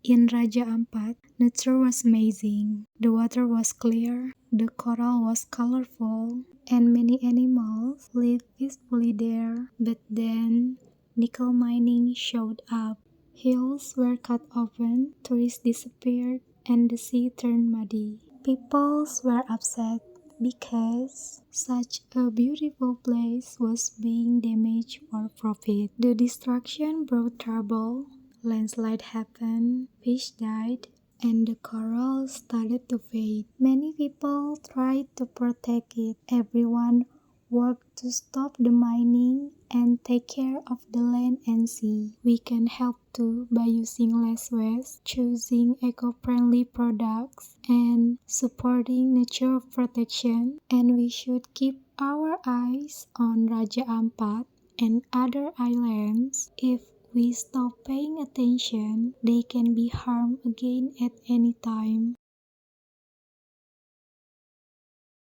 In Raja Ampat, nature was amazing. The water was clear, the coral was colorful, and many animals lived peacefully there. But then, nickel mining showed up. Hills were cut open, trees disappeared, and the sea turned muddy. People were upset because such a beautiful place was being damaged for profit. The destruction brought trouble. Landslide happened, fish died, and the coral started to fade. Many people tried to protect it. Everyone worked to stop the mining and take care of the land and sea. We can help too by using less waste, choosing eco-friendly products, and supporting nature protection. And we should keep our eyes on Raja Ampat and other islands. If we stop paying attention, they can be harmed again at any time.